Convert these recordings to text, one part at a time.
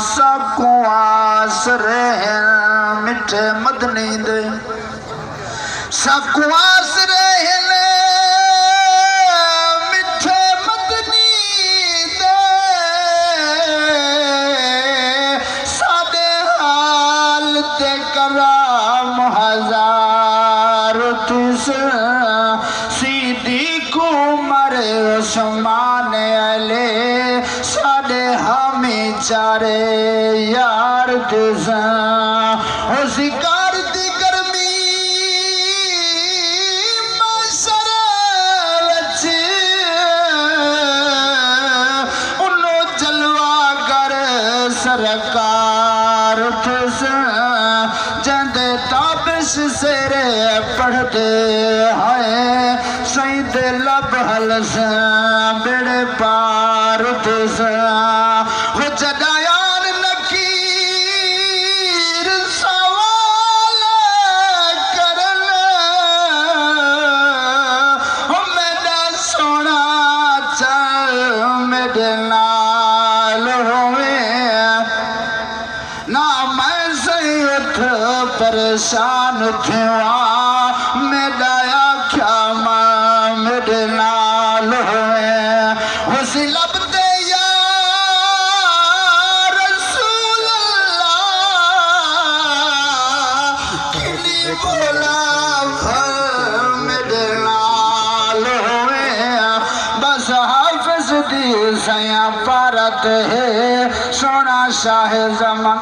सबको आसरे मिठे मदनी दे सबको आसरे मिठे मदनी दे सादे हाल ते कराम हजार तुस सीधी को मरे उस्मान अले सादे हमें चारे यार तुसा ओ शिकार दी गर्मी मसर वच उन्नो जलवा कर सरकार तुसा जंदे ताबिश सेरे पढ़ते हैं सईद लब हलस बेड़े पार तुसा हो जदायान नकीर सवाल करन हो मेरा सोना चल मेरे नाल होवे ना मैं सही उठ परेशान थवा मेरा आख्या मां मेरे नाल होवे उसी लबते या रसूल अल्लाह किनी बोला मेरे नाल होवे बस हाफिज दी सया पारत है सोना शाह जमा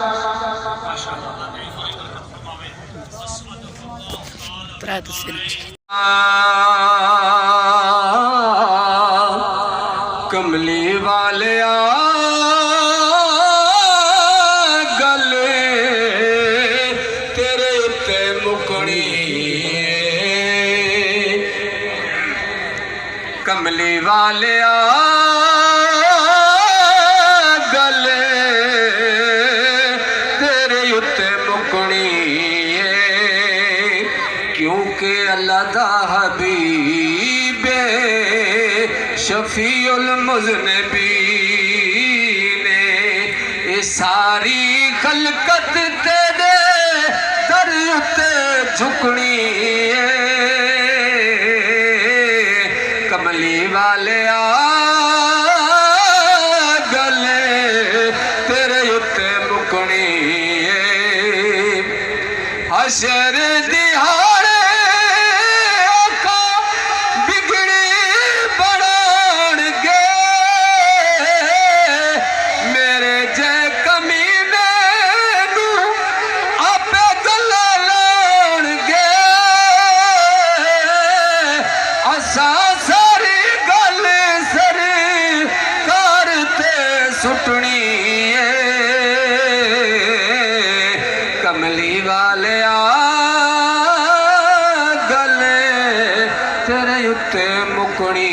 कमली वाले गले तेरे उत्ते मुकनी कमली वाले गले तेरे उत्ते मुकनी क्योंकि अल्लाह दा हबीब शफीउल मुज़निबीन ये सारी खलकत तेरे दर उत्ते झुकनी कमली वाले गले तेरे उत्ते मुकनी हशर दिहाड़े सुटनी कमली वाले गले तेरे उत्ते मुकनी